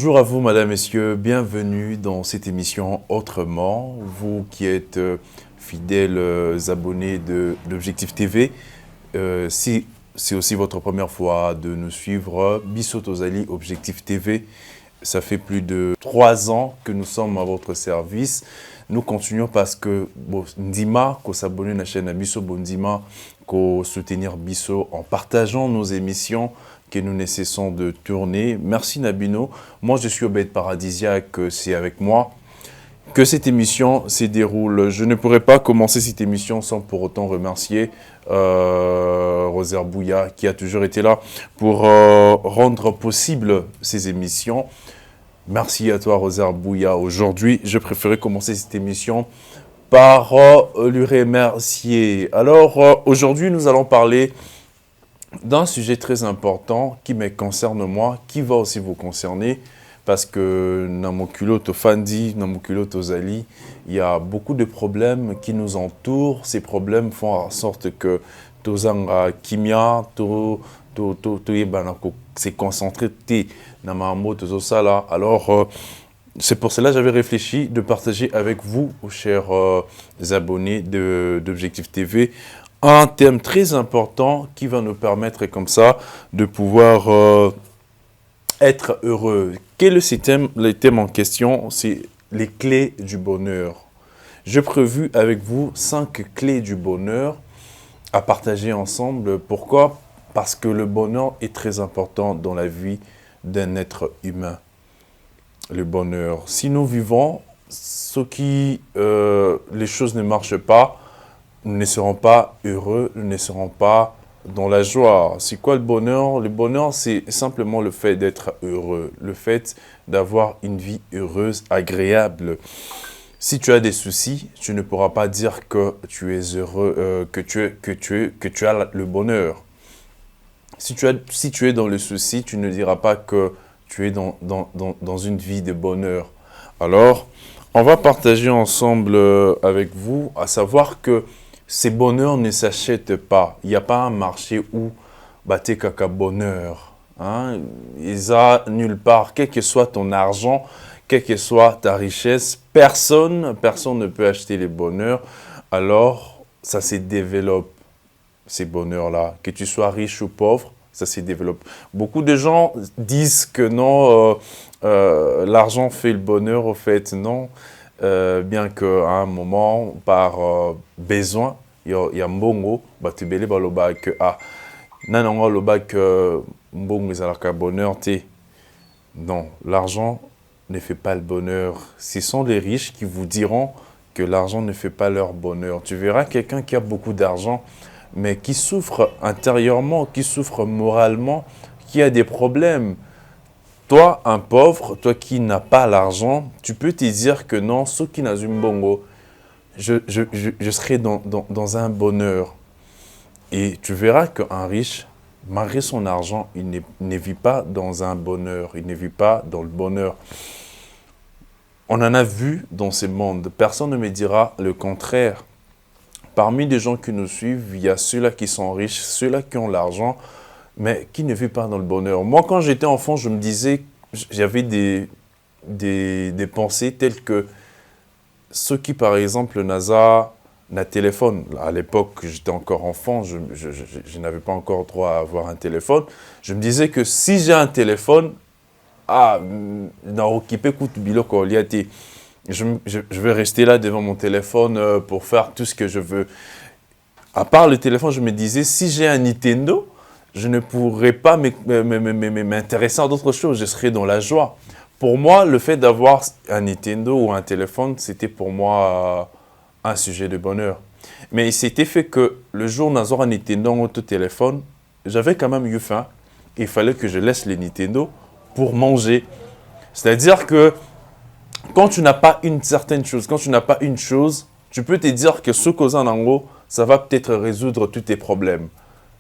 Bonjour à vous, madame, messieurs. Bienvenue dans cette émission Autrement. Vous qui êtes fidèles abonnés de l'Objectif TV, si c'est aussi votre première fois de nous suivre, Bisso Tozali Objectif TV, ça fait plus de 3 ans que nous sommes à votre service. Nous continuons parce que Ndima, qu'on s'abonne à la chaîne Bisso Bondima, qu'on soutenir Bisso en partageant nos émissions que nous ne cessons de tourner. Merci Nabino. Moi, je suis Obed Paradisiaque, c'est avec moi que cette émission se déroule. Je ne pourrais pas commencer cette émission sans pour autant remercier Rosaire Bouya, qui a toujours été là pour rendre possible ces émissions. Merci à toi, Rosaire Bouya. Aujourd'hui, je préférais commencer cette émission par lui remercier. Alors, aujourd'hui, nous allons parler d'un sujet très important qui me concerne moi, qui va aussi vous concerner, parce que Namokulo Tofandi, Namokulo Tozali, il y a beaucoup de problèmes qui nous entourent. Ces problèmes font en sorte que Tozanga Kimia, c'est concentré Namamo Tozosala. Alors, c'est pour cela que j'avais réfléchi de partager avec vous, chers abonnés d'Objectif TV, un thème très important qui va nous permettre comme ça de pouvoir être heureux. Quel est ce thème? Le thème en question, c'est les clés du bonheur. J'ai prévu avec vous 5 clés du bonheur à partager ensemble. Pourquoi? Parce que le bonheur est très important dans la vie d'un être humain. Le bonheur. Si nous vivons, les choses ne marchent pas, nous ne serons pas heureux, nous ne serons pas dans la joie. C'est quoi le bonheur? Le bonheur, c'est simplement le fait d'être heureux, le fait d'avoir une vie heureuse, agréable. Si tu as des soucis, tu ne pourras pas dire que tu es heureux, que tu as le bonheur. Si tu es dans le souci, tu ne diras pas que tu es dans une vie de bonheur. Alors, on va partager ensemble avec vous, à savoir que ces bonheurs ne s'achètent pas. Il n'y a pas un marché où baté caca bonheur. Ils ont nulle part. Quel que soit ton argent, quelle que soit ta richesse, personne ne peut acheter les bonheurs. Alors, ça se développe, ces bonheurs-là. Que tu sois riche ou pauvre, ça se développe. Beaucoup de gens disent que non, l'argent fait le bonheur. Au fait, non. Bien qu'à un moment, par besoin, il y a mbongo, batubele baloba que nananga loba que mbongo ezalaka bonheur te. Non, l'argent ne fait pas le bonheur. Ce sont les riches qui vous diront que l'argent ne fait pas leur bonheur. Tu verras quelqu'un qui a beaucoup d'argent, mais qui souffre intérieurement, qui souffre moralement, qui a des problèmes. Toi, un pauvre, toi qui n'as pas l'argent, tu peux te dire que non, ce qui n'a une bongo, je serai dans un bonheur. Et tu verras qu'un riche, malgré son argent, il ne vit pas dans un bonheur, il ne vit pas dans le bonheur. On en a vu dans ce monde, personne ne me dira le contraire. Parmi les gens qui nous suivent, il y a ceux-là qui sont riches, ceux-là qui ont l'argent, mais qui ne vit pas dans le bonheur. Moi, quand j'étais enfant, je me disais, j'avais des pensées telles que ceux qui, par exemple, n'a téléphone. À l'époque, j'étais encore enfant, je n'avais pas encore droit à avoir un téléphone. Je me disais que si j'ai un téléphone, je vais rester là devant mon téléphone pour faire tout ce que je veux. À part le téléphone, je me disais, si j'ai un Nintendo, je ne pourrais pas m'intéresser à d'autres choses, je serais dans la joie. Pour moi, le fait d'avoir un Nintendo ou un téléphone, c'était pour moi un sujet de bonheur. Mais il s'était fait que le jour où nous avons un Nintendo ou un téléphone, j'avais quand même eu faim. Il fallait que je laisse le Nintendo pour manger. C'est-à-dire que quand tu n'as pas une certaine chose, quand tu n'as pas une chose, tu peux te dire que ce cause en ango, ça va peut-être résoudre tous tes problèmes.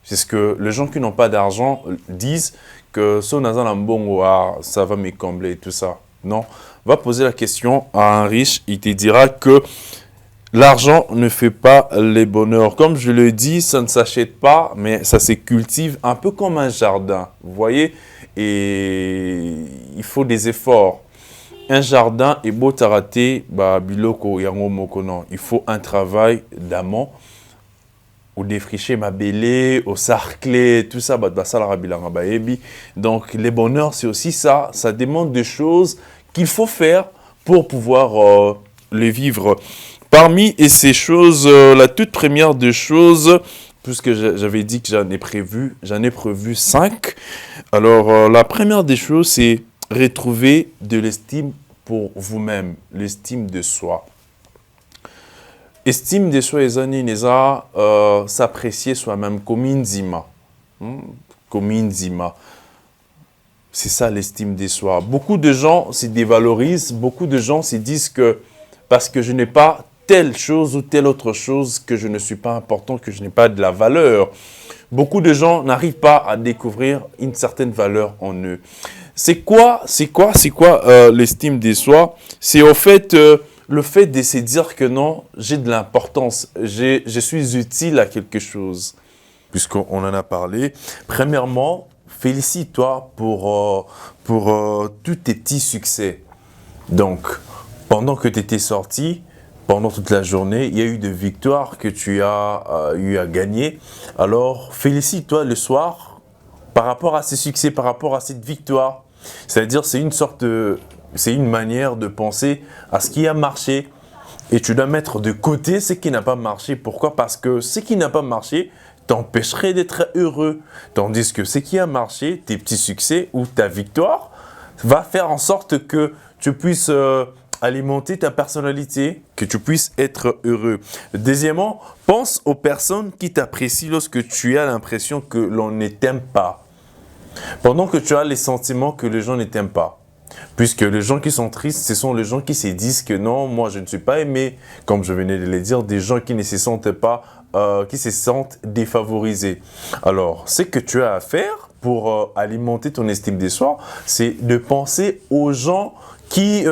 C'est ce que les gens qui n'ont pas d'argent disent, que ça va me combler et tout ça. Non, va poser la question à un riche, il te dira que l'argent ne fait pas les bonheurs. Comme je le dis, ça ne s'achète pas, mais ça se cultive un peu comme un jardin. Vous voyez? et il faut des efforts. Un jardin est beau taraté, bah biloko yango mokono. Il faut un travail d'amont, ou défricher ma bélé, au sarcler, tout ça, bah ça la bilanga baebi. Donc les bonheurs, c'est aussi ça. Ça demande des choses qu'il faut faire pour pouvoir les vivre. Parmi ces choses, la toute première des choses, puisque j'avais dit que j'en ai prévu 5. Alors, la première des choses, c'est retrouver de l'estime pour vous-même, l'estime de soi. Estime de soi, les amis, s'apprécier soi-même comme une zima. Comme une zima. C'est ça l'estime de soi. Beaucoup de gens se dévalorisent, beaucoup de gens se disent que parce que je n'ai pas telle chose ou telle autre chose, que je ne suis pas important, que je n'ai pas de la valeur. Beaucoup de gens n'arrivent pas à découvrir une certaine valeur en eux. C'est quoi l'estime de soi? C'est au fait le fait de se dire que non, j'ai de l'importance, je suis utile à quelque chose. Puisqu'on en a parlé. Premièrement, félicite-toi pour tous tes petits succès. Donc, pendant que tu étais sorti, pendant toute la journée, il y a eu des victoires que tu as eu à gagner. Alors, félicite-toi le soir par rapport à ces succès, par rapport à cette victoire. C'est-à-dire, c'est une manière de penser à ce qui a marché. Et tu dois mettre de côté ce qui n'a pas marché. Pourquoi? Parce que ce qui n'a pas marché t'empêcherait d'être heureux. Tandis que ce qui a marché, tes petits succès ou ta victoire, va faire en sorte que tu puisses alimenter ta personnalité, que tu puisses être heureux. Deuxièmement, pense aux personnes qui t'apprécient lorsque tu as l'impression que l'on ne t'aime pas. Pendant que tu as les sentiments que les gens ne t'aiment pas. Puisque les gens qui sont tristes, ce sont les gens qui se disent que non, moi je ne suis pas aimé. Comme je venais de le dire, des gens qui ne se sentent pas, qui se sentent défavorisés. Alors, ce que tu as à faire pour alimenter ton estime de soi, c'est de penser aux gens qui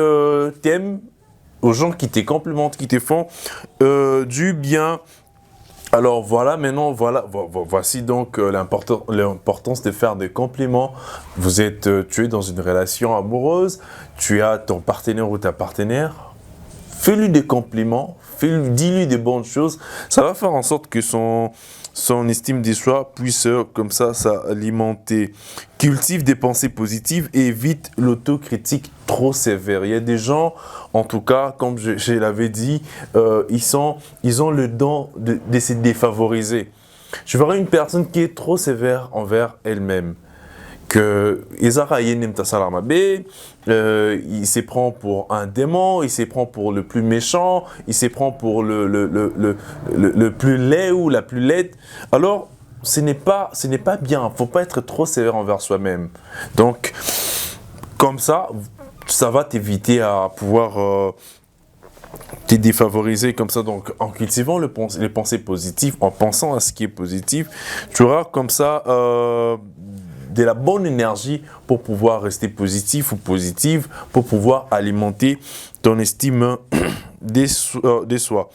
t'aiment, aux gens qui te complimentent, qui te font du bien. Alors voilà, maintenant, voici donc l'importance de faire des compliments. Tu es dans une relation amoureuse, tu as ton partenaire ou ta partenaire, fais-lui des compliments, dis-lui des bonnes choses. Ça va faire en sorte que son estime de soi puisse comme ça s'alimenter. Cultive des pensées positives et évite l'autocritique trop sévère. Il y a des gens, en tout cas, comme je l'avais dit, ils ont le don de se défavoriser. Je verrai une personne qui est trop sévère envers elle-même. Que il se prend pour un démon, il se prend pour le plus méchant, il se prend pour le plus laid ou la plus laide. Alors, ce n'est pas bien. Il ne faut pas être trop sévère envers soi-même. Donc, comme ça va t'éviter à pouvoir te défavoriser comme ça. Donc, en cultivant les pensées positives, en pensant à ce qui est positif, tu auras comme ça de la bonne énergie pour pouvoir rester positif ou positive, pour pouvoir alimenter ton estime de soi.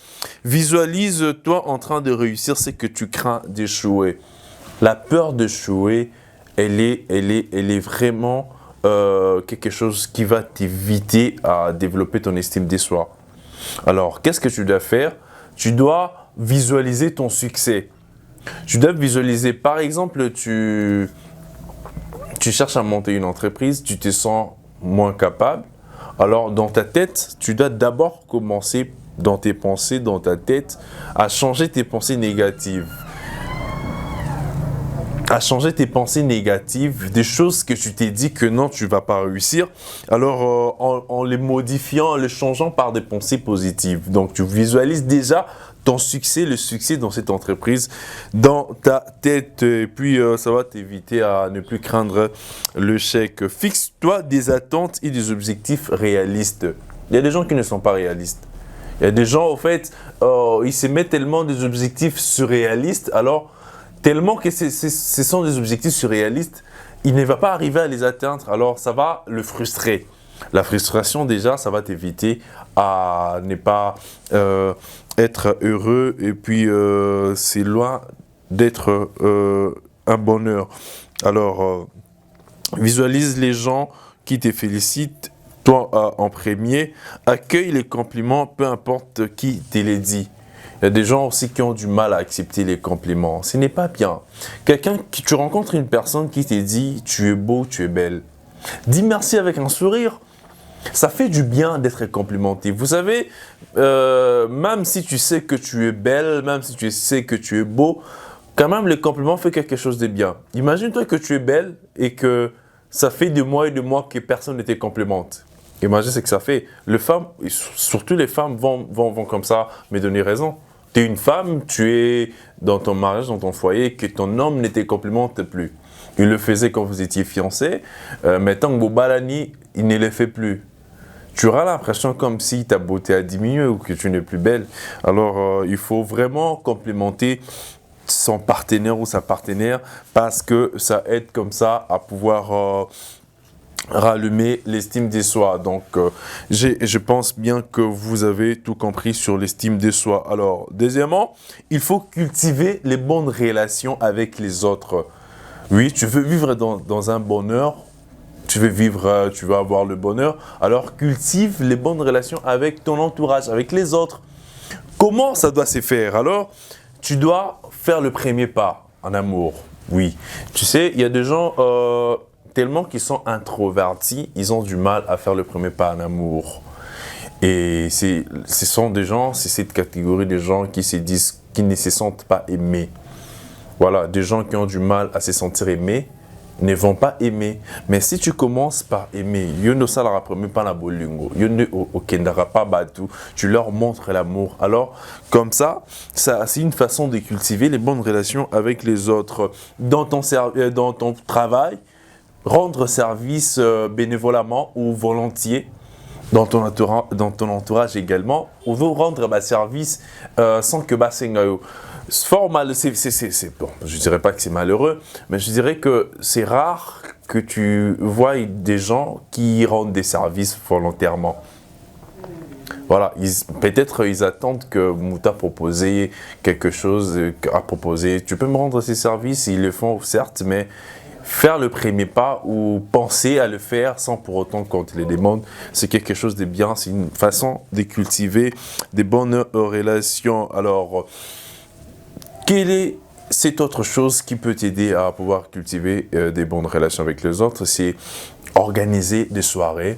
Visualise-toi en train de réussir ce que tu crains d'échouer. La peur d'échouer, elle est vraiment quelque chose qui va t'éviter à développer ton estime de soi. Alors, qu'est-ce que tu dois faire? Tu dois visualiser ton succès. Tu dois visualiser, par exemple, tu cherches à monter une entreprise, tu te sens moins capable. Alors, dans ta tête, tu dois d'abord commencer dans tes pensées, dans ta tête, à changer tes pensées négatives. À changer tes pensées négatives, des choses que tu t'es dit que non, tu ne vas pas réussir. Alors, en les modifiant, en les changeant par des pensées positives. Donc, tu visualises déjà ton succès, le succès dans cette entreprise, dans ta tête. Et puis, ça va t'éviter à ne plus craindre l'échec. Fixe-toi des attentes et des objectifs réalistes. Il y a des gens qui ne sont pas réalistes. Il y a des gens, au fait, ils se mettent tellement des objectifs surréalistes, alors tellement que ce sont des objectifs surréalistes, il ne va pas arriver à les atteindre, alors ça va le frustrer. La frustration, déjà, ça va t'éviter à ne pas être heureux, et puis c'est loin d'être un bonheur. Alors, Visualise les gens qui te félicitent, toi en premier. Accueille les compliments, peu importe qui te les dit. Il y a des gens aussi qui ont du mal à accepter les compliments. Ce n'est pas bien. Tu rencontres une personne qui te dit « tu es beau, tu es belle ». Dis merci avec un sourire. Ça fait du bien d'être complimenté. Vous savez, même si tu sais que tu es belle, même si tu sais que tu es beau, quand même, le compliment fait quelque chose de bien. Imagine-toi que tu es belle et que ça fait des mois et des mois que personne ne te complimente. Imagine ce que ça fait. Les femmes, surtout les femmes, vont comme ça me donner raison. Tu es une femme, tu es dans ton mariage, dans ton foyer, que ton homme ne te complimente plus. Il le faisait quand vous étiez fiancés. Maintenant que Bobalani, il ne le fait plus. Tu auras l'impression comme si ta beauté a diminué ou que tu n'es plus belle. Alors, il faut vraiment complimenter son partenaire ou sa partenaire parce que ça aide comme ça à pouvoir rallumer l'estime de soi. Donc, je pense bien que vous avez tout compris sur l'estime de soi. Alors, deuxièmement, il faut cultiver les bonnes relations avec les autres. Oui, tu veux vivre dans un bonheur, tu veux avoir le bonheur, alors cultive les bonnes relations avec ton entourage, avec les autres. Comment ça doit se faire? Alors, tu dois faire le premier pas en amour. Oui, tu sais, il y a des gens tellement qui sont introvertis, ils ont du mal à faire le premier pas en amour. Et ce sont des gens, c'est cette catégorie de gens qui se disent qu'ils ne se sentent pas aimés. Voilà, des gens qui ont du mal à se sentir aimés ne vont pas aimer. Mais si tu commences par aimer, tu leur montres l'amour. Alors, comme ça c'est une façon de cultiver les bonnes relations avec les autres. Dans ton travail, rendre service bénévolement ou volontiers. Dans ton entourage également, on veut rendre service sans que bon, je dirais pas que c'est malheureux, mais je dirais que c'est rare que tu vois des gens qui rendent des services volontairement. Voilà, peut-être ils attendent que Mouta proposé quelque chose à proposer. Tu peux me rendre ces services, ils le font certes, mais faire le premier pas ou penser à le faire sans pour autant qu'on te les demande, c'est quelque chose de bien, c'est une façon de cultiver des bonnes relations. Alors, quelle est cette autre chose qui peut t'aider à pouvoir cultiver des bonnes relations avec les autres? C'est organiser des soirées,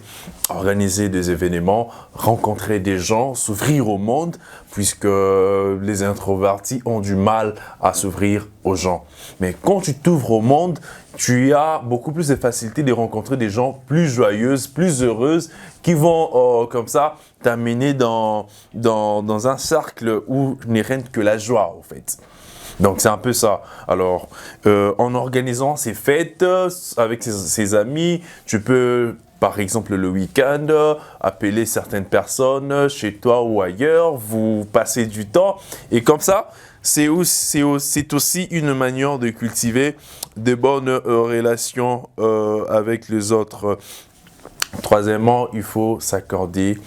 organiser des événements, rencontrer des gens, s'ouvrir au monde, puisque les introvertis ont du mal à s'ouvrir aux gens. Mais quand tu t'ouvres au monde, tu as beaucoup plus de facilité de rencontrer des gens plus joyeuses, plus heureuses, qui vont comme ça t'amener dans un cercle où ne règne que la joie, en fait. Donc, c'est un peu ça. Alors, en organisant ces fêtes avec ses amis, tu peux, par exemple, le week-end, appeler certaines personnes chez toi ou ailleurs, vous passez du temps. Et comme ça, c'est aussi une manière de cultiver de bonnes relations avec les autres. Troisièmement, il faut s'accorder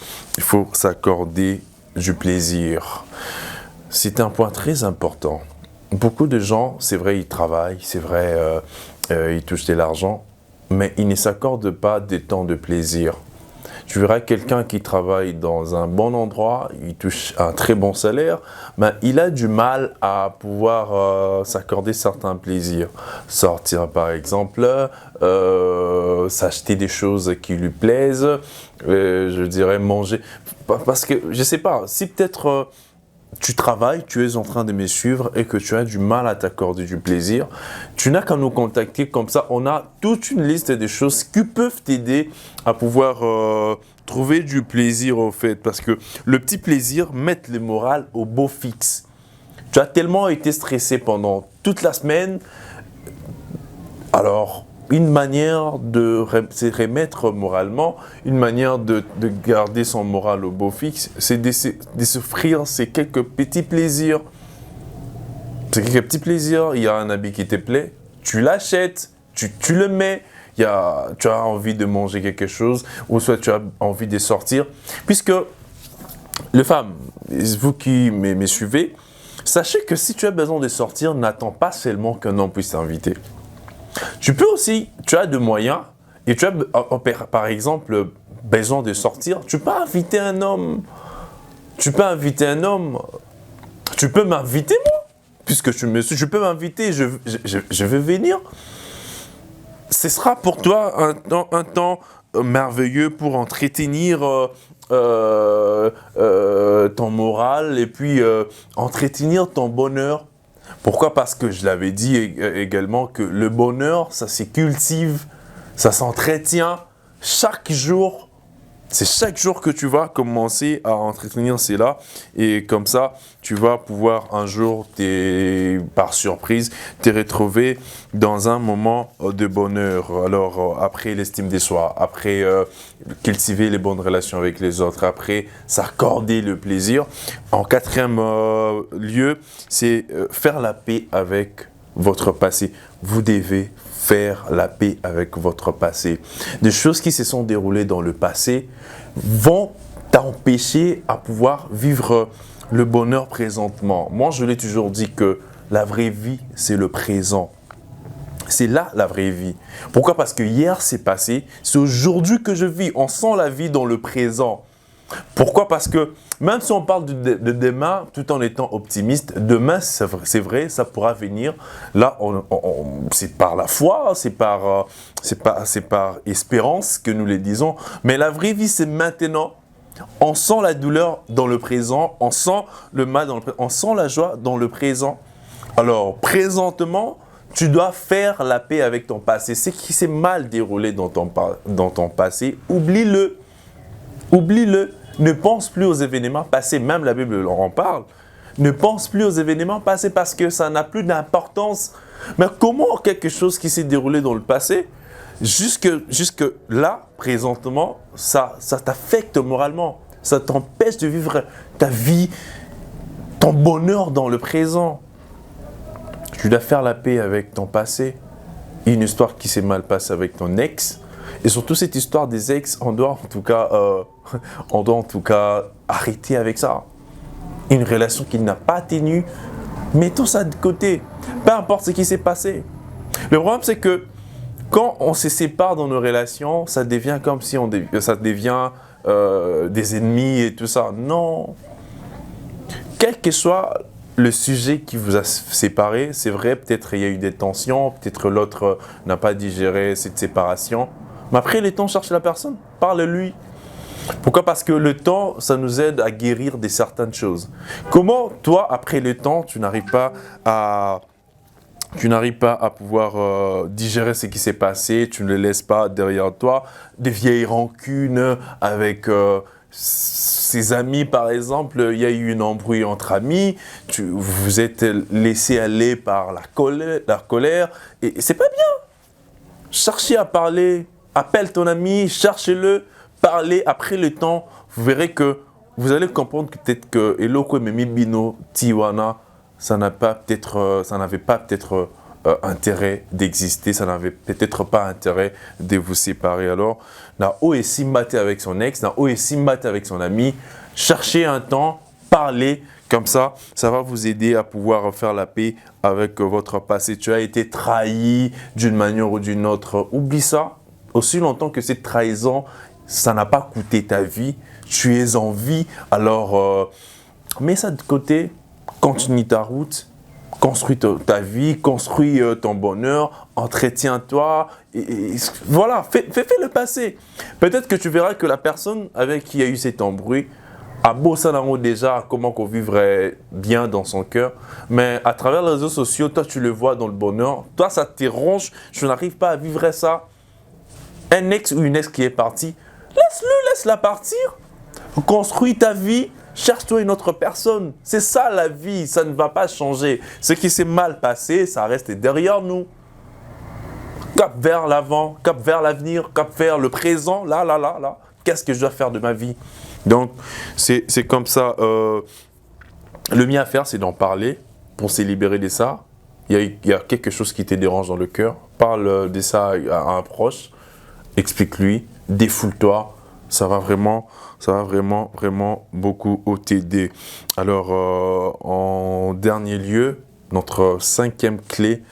du plaisir. C'est un point très important. Beaucoup de gens, c'est vrai, ils travaillent, c'est vrai, ils touchent de l'argent, mais ils ne s'accordent pas des temps de plaisir. Tu verras quelqu'un qui travaille dans un bon endroit, il touche un très bon salaire, mais il a du mal à pouvoir s'accorder certains plaisirs. Sortir par exemple, s'acheter des choses qui lui plaisent, je dirais manger. Parce que, je ne sais pas, si peut-être tu travailles, tu es en train de me suivre et que tu as du mal à t'accorder du plaisir, tu n'as qu'à nous contacter, comme ça on a toute une liste de choses qui peuvent t'aider à pouvoir trouver du plaisir au fait, parce que le petit plaisir met le moral au beau fixe. Tu as tellement été stressé pendant toute la semaine, alors une manière de se remettre moralement, une manière de garder son moral au beau fixe, c'est de s'offrir ces quelques petits plaisirs. Ces quelques petits plaisirs, il y a un habit qui te plaît, tu l'achètes, tu le mets, tu as envie de manger quelque chose, ou soit tu as envie de sortir. Puisque les femmes, vous qui me suivez, sachez que si tu as besoin de sortir, n'attends pas seulement qu'un homme puisse t'inviter. Tu peux aussi, tu as des moyens et tu as par exemple besoin de sortir. Tu peux inviter un homme. Tu peux inviter un homme. Tu peux m'inviter moi, puisque je peux m'inviter, je vais venir. Ce sera pour toi un temps merveilleux pour entretenir ton moral et puis entretenir ton bonheur. Pourquoi? Parce que je l'avais dit également que le bonheur, ça se cultive, ça s'entretient chaque jour. C'est chaque jour que tu vas commencer à entretenir cela et comme ça, tu vas pouvoir un jour, par surprise, te retrouver dans un moment de bonheur. Alors, après l'estime de soi, après cultiver les bonnes relations avec les autres, après s'accorder le plaisir. En quatrième lieu, c'est faire la paix avec votre passé. Vous devez faire la paix avec votre passé. Des choses qui se sont déroulées dans le passé vont t'empêcher à pouvoir vivre le bonheur présentement. Moi, je l'ai toujours dit que la vraie vie, c'est le présent. C'est là la vraie vie. Pourquoi? Parce que hier, c'est passé. C'est aujourd'hui que je vis. On sent la vie dans le présent. Pourquoi? Parce que même si on parle de demain tout en étant optimiste, demain, c'est vrai, ça pourra venir. Là, c'est par la foi, c'est par espérance que nous le disons. Mais la vraie vie, c'est maintenant. On sent la douleur dans le présent, on sent le mal dans le présent, on sent la joie dans le présent. Alors, présentement, tu dois faire la paix avec ton passé. Ce qui s'est mal déroulé dans ton passé, oublie-le. Oublie-le. Ne pense plus aux événements passés, même la Bible en parle. Ne pense plus aux événements passés parce que ça n'a plus d'importance. Mais comment quelque chose qui s'est déroulé dans le passé, jusque là, présentement, ça t'affecte moralement. Ça t'empêche de vivre ta vie, ton bonheur dans le présent. Tu dois faire la paix avec ton passé. Une histoire qui s'est mal passée avec ton ex. Et surtout cette histoire des ex, on doit en tout cas arrêter avec ça. Une relation qui n'a pas tenu, mettons ça de côté. Peu importe ce qui s'est passé. Le problème, c'est que quand on se sépare dans nos relations, ça devient comme si ça devient des ennemis et tout ça. Non. Quel que soit le sujet qui vous a séparé, c'est vrai, peut-être il y a eu des tensions, peut-être l'autre n'a pas digéré cette séparation. Mais après, le temps cherche la personne, parle-lui. Pourquoi? Parce que le temps, ça nous aide à guérir de certaines choses. Comment, toi, après le temps, tu n'arrives pas à pouvoir digérer ce qui s'est passé, tu ne le laisses pas derrière toi, des vieilles rancunes avec ses amis, par exemple, il y a eu une embrouille entre amis, vous vous êtes laissé aller par la colère et c'est pas bien. Cherchez à parler. Appelle ton ami, cherchez-le, parlez. Après le temps, vous verrez que vous allez comprendre que peut-être que Eloko Memi Bino Tiwana, ça n'avait pas peut-être intérêt d'exister, ça n'avait peut-être pas intérêt de vous séparer. Alors, Nao est simbaté avec son ex, Nao est simbaté avec son ami. Cherchez un temps, parlez. Comme ça va vous aider à pouvoir faire la paix avec votre passé. Tu as été trahi d'une manière ou d'une autre. Oublie ça. Aussi longtemps que cette trahison, ça n'a pas coûté ta vie, tu es en vie, alors mets ça de côté, continue ta route, construis ta vie, construis ton bonheur, entretiens-toi, et voilà, fais le passé. Peut-être que tu verras que la personne avec qui il y a eu cet embrouille a bossé déjà comment qu'on vivrait bien dans son cœur, mais à travers les réseaux sociaux, toi tu le vois dans le bonheur, toi ça te ronge, je n'arrive pas à vivre ça. Un ex ou une ex qui est partie, laisse-la partir. Construis ta vie, cherche-toi une autre personne. C'est ça la vie, ça ne va pas changer. Ce qui s'est mal passé, ça reste derrière nous. Cap vers l'avant, cap vers l'avenir, cap vers le présent. Là. Qu'est-ce que je dois faire de ma vie? Donc, c'est comme ça. Le mieux à faire, c'est d'en parler pour se libérer de ça. Il y a quelque chose qui te dérange dans le cœur. Parle de ça à un proche. Explique-lui, défoule-toi, ça va vraiment beaucoup t'aider. Alors, en dernier lieu, notre cinquième clé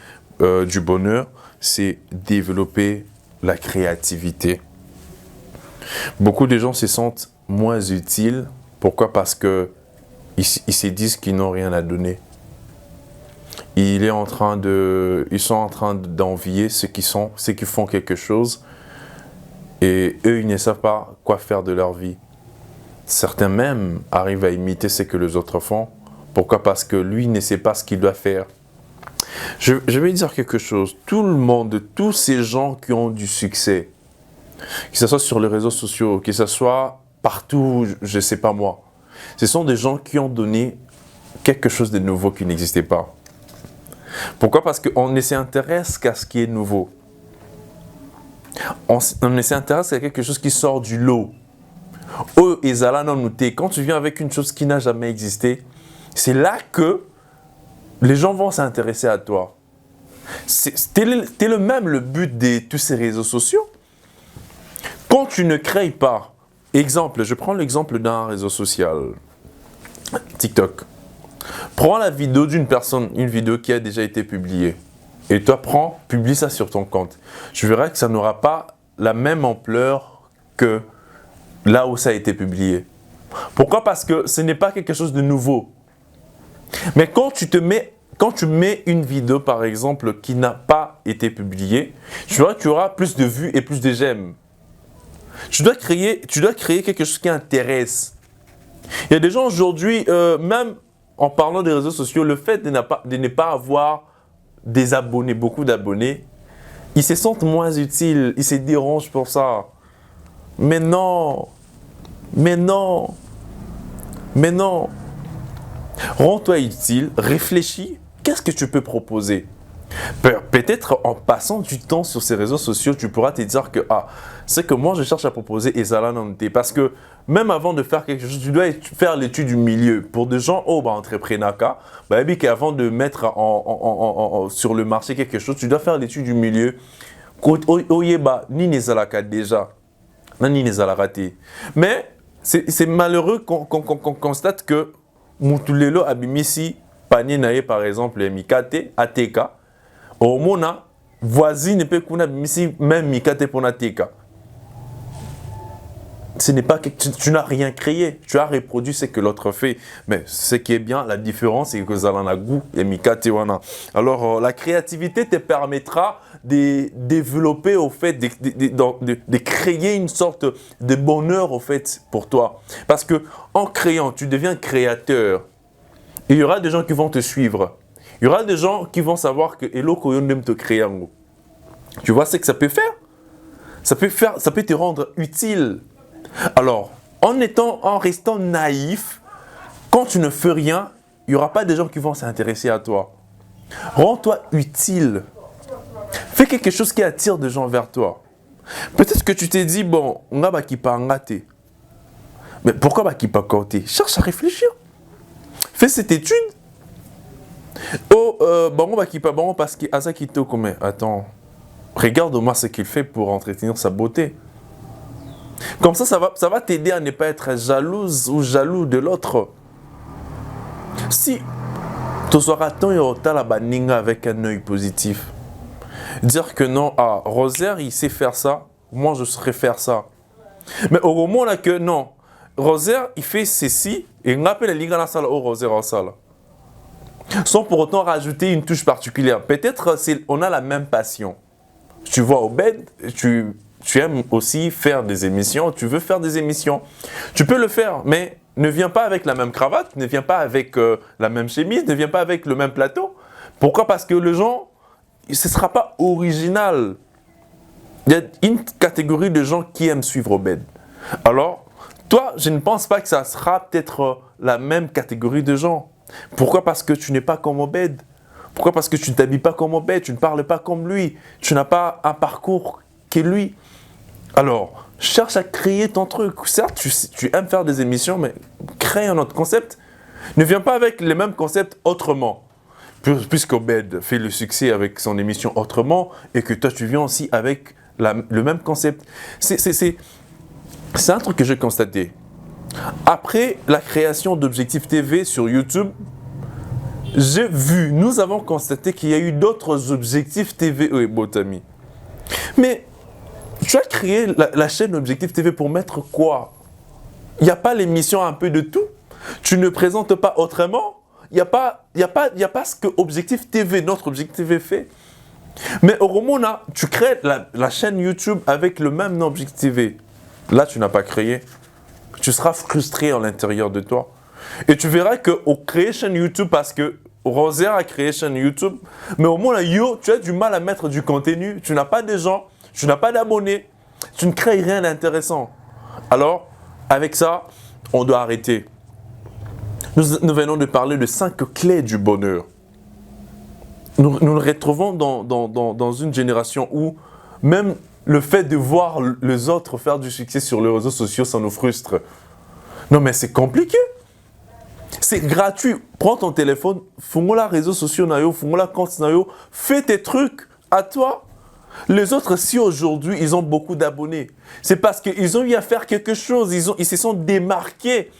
du bonheur, c'est développer la créativité. Beaucoup de gens se sentent moins utiles. Pourquoi? Parce qu'ils se disent qu'ils n'ont rien à donner. Ils sont en train d'envier ceux qui font quelque chose et eux, ils ne savent pas quoi faire de leur vie. Certains même arrivent à imiter ce que les autres font. Pourquoi? Parce que lui ne sait pas ce qu'il doit faire. Je vais dire quelque chose. Tout le monde, tous ces gens qui ont du succès, que ce soit sur les réseaux sociaux, que ce soit partout, je ne sais pas moi, ce sont des gens qui ont donné quelque chose de nouveau qui n'existait pas. Pourquoi? Parce qu'on ne s'intéresse qu'à ce qui est nouveau. On ne s'intéresse qu'à quelque chose qui sort du lot. Quand tu viens avec une chose qui n'a jamais existé, c'est là que les gens vont s'intéresser à toi. C'est le but de tous ces réseaux sociaux. Quand tu ne crées pas, exemple, je prends l'exemple d'un réseau social, TikTok. Prends la vidéo d'une personne, une vidéo qui a déjà été publiée. Et toi, publie ça sur ton compte. Je verrai que ça n'aura pas la même ampleur que là où ça a été publié. Pourquoi? Parce que ce n'est pas quelque chose de nouveau. Mais quand tu mets une vidéo, par exemple, qui n'a pas été publiée, tu verras que tu auras plus de vues et plus de j'aime. Tu dois créer quelque chose qui intéresse. Il y a des gens aujourd'hui, même en parlant des réseaux sociaux, le fait de ne pas avoir des abonnés, beaucoup d'abonnés, ils se sentent moins utiles, ils se dérangent pour ça. Mais non, mais non, mais non. Rends-toi utile, réfléchis, qu'est-ce que tu peux proposer? Peut-être en passant du temps sur ces réseaux sociaux, tu pourras te dire que c'est que moi je cherche à proposer Ezalanante. Parce que même avant de faire quelque chose, tu dois faire l'étude du milieu. Pour des gens, entreprenaka, avant de mettre sur le marché quelque chose, tu dois faire l'étude du milieu. Ni Nezalaka déjà, ni Nezalaka. Mais c'est malheureux qu'on constate que Moutulelo Abimisi, Panier Naye par exemple, Mikate, ATK, au mona, voisine peut qu'on a même Mikate pour ATK. Ce n'est pas que tu n'as rien créé, tu as reproduit ce que l'autre fait. Mais ce qui est bien, la différence, c'est que Zalana goût et Mikate wana. Alors, la créativité te permettra de développer, au fait, de créer une sorte de bonheur, au fait, pour toi. Parce que en créant, tu deviens créateur. Il y aura des gens qui vont te suivre. Il y aura des gens qui vont savoir que Elo Koyondem te crée. Tu vois ce que ça peut faire? Ça peut te rendre utile. Alors, en restant naïf, quand tu ne fais rien, il n'y aura pas de gens qui vont s'intéresser à toi. Rends-toi utile. Fais quelque chose qui attire des gens vers toi. Peut-être que tu t'es dit, bon, on a qui pas engâté. Mais pourquoi qui pas côté? Cherche à réfléchir. Fais cette étude. Bon, parce que Azakito comme attends, regarde-moi ce qu'il fait pour entretenir sa beauté. Comme ça va t'aider à ne pas être jalouse ou jaloux de l'autre. Si tu seras tant et la baninga avec un œil positif, dire que non, Rosaire il sait faire ça, moi je saurais faire ça. Mais au moment là que non, Rosaire il fait ceci et on appelle les gars dans la salle au Rosaire en salle. Sans pour autant rajouter une touche particulière. Peut-être on a la même passion. Tu vois Obed, tu aimes aussi faire des émissions, tu veux faire des émissions. Tu peux le faire, mais ne viens pas avec la même cravate, ne viens pas avec la même chemise, ne viens pas avec le même plateau. Pourquoi? Parce que les gens, ce ne sera pas original. Il y a une catégorie de gens qui aiment suivre Obed. Alors, toi, je ne pense pas que ça sera peut-être la même catégorie de gens. Pourquoi? Parce que tu n'es pas comme Obed. Pourquoi? Parce que tu ne t'habilles pas comme Obed, tu ne parles pas comme lui, tu n'as pas un parcours que lui. Alors, cherche à créer ton truc. Certes, tu aimes faire des émissions, mais crée un autre concept. Ne viens pas avec les mêmes concepts autrement. Puisqu'Obed fait le succès avec son émission autrement et que toi, tu viens aussi avec le même concept. C'est un truc que j'ai constaté. Après la création d'Objectif TV sur YouTube, nous avons constaté qu'il y a eu d'autres objectifs TV, oui, Botami. Mais tu as créé la chaîne Objectif TV pour mettre quoi? Il n'y a pas l'émission un peu de tout? Tu ne présentes pas autrement? Il n'y a pas ce que Objectif TV, notre Objectif TV fait. Mais au Romona, tu crées la chaîne YouTube avec le même nom Objectif TV. Là, tu n'as pas créé. Tu seras frustré à l'intérieur de toi. Et tu verras qu'on crée chaîne YouTube parce que Rosaire a créé chaîne YouTube. Mais au moins, tu as du mal à mettre du contenu. Tu n'as pas de gens, tu n'as pas d'abonnés. Tu ne crées rien d'intéressant. Alors, avec ça, on doit arrêter. Nous venons de parler de 5 clés du bonheur. Nous nous retrouvons dans une génération où même le fait de voir les autres faire du succès sur les réseaux sociaux, ça nous frustre. Non mais c'est compliqué. C'est gratuit. Prends ton téléphone, fais-moi les réseaux sociaux, fais-moi la compte, fais tes trucs à toi. Les autres, si aujourd'hui, ils ont beaucoup d'abonnés, c'est parce qu'ils ont eu à faire quelque chose, ils se sont démarqués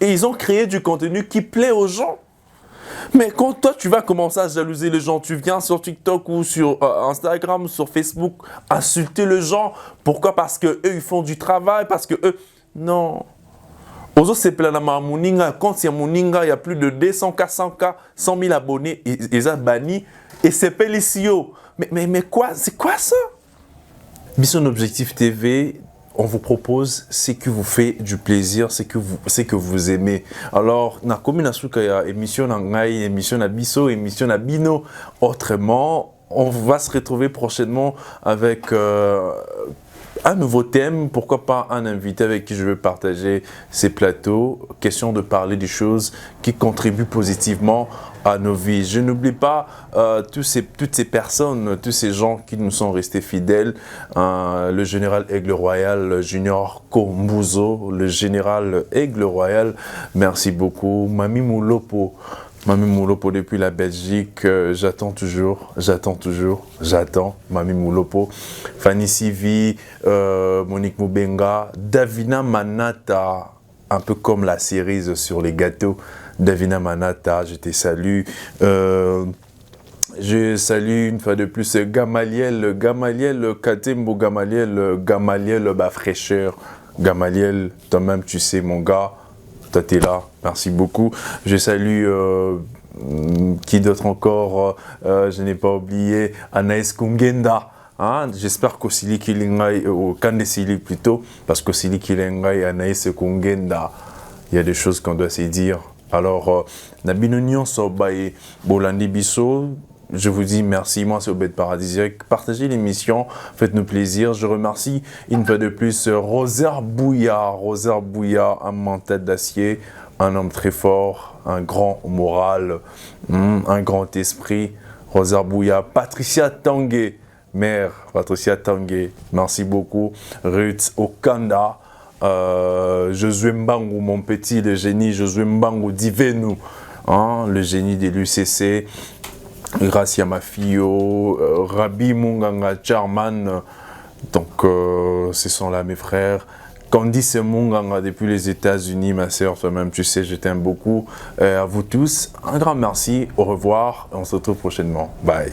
et ils ont créé du contenu qui plaît aux gens. Mais quand toi, tu vas commencer à jalouser les gens, tu viens sur TikTok ou sur Instagram ou sur Facebook insulter les gens. Pourquoi? Parce qu'eux, ils font du travail, parce que eux... Non. Ozo c'est plein de Mouninga. Quand il y a Mouninga, il y a plus de 200K, 100K, 100 000 abonnés. Ils ont banni. Et c'est Pélicio. Mais quoi? C'est quoi ça? Mission Objectif TV, on vous propose ce qui vous fait du plaisir, ce que vous aimez. Alors, na commune à émission Nangai, émission na Bisso, émission na Bino. Autrement, on va se retrouver prochainement avec un nouveau thème, pourquoi pas un invité avec qui je veux partager ces plateaux. Question de parler des choses qui contribuent positivement à nos vies. Je n'oublie pas toutes ces personnes, tous ces gens qui nous sont restés fidèles. Le général Aigle Royal, Junior Kombuzo, le général Aigle Royal, merci beaucoup. Mami Moulopo depuis la Belgique, j'attends toujours. Mami Moulopo, Fanny Sivi, Monique Moubenga, Davina Manata, un peu comme la cerise sur les gâteaux. Davina Manata, je te salue. Je salue une fois de plus Gamaliel Katembo, Gamaliel fraîcheur. Gamaliel, toi-même tu sais mon gars. Toi, t'es là, merci beaucoup. Je salue, qui d'autre encore, je n'ai pas oublié, Anaïs Kungenda. Hein? J'espère qu'Osili Kilingai, ou Kandesili plutôt, parce qu'Osili Kilingai, Anaïs Kungenda, il y a des choses qu'on doit se dire. Alors, Nabinonion Sobaye Bolandi Bisso, je vous dis merci, moi c'est Obed Paradisiaque. Partagez l'émission, faites-nous plaisir. Je remercie une fois de plus Rosaire Bouya, un mental d'acier, un homme très fort, un grand moral, un grand esprit. Rosaire Bouya, Patricia Tanguay, mère Patricia Tanguay, merci beaucoup. Ruth Okanda, Josué Mbangu, mon petit, le génie Josué Mbangu Divenu, hein, le génie de l'UCC. Gracia Mafio, Rabi Munganga Charman, donc ce sont là mes frères. Candice Munganga depuis les États-Unis, ma soeur, toi-même, tu sais, je t'aime beaucoup. À vous tous, un grand merci, au revoir, et on se retrouve prochainement. Bye.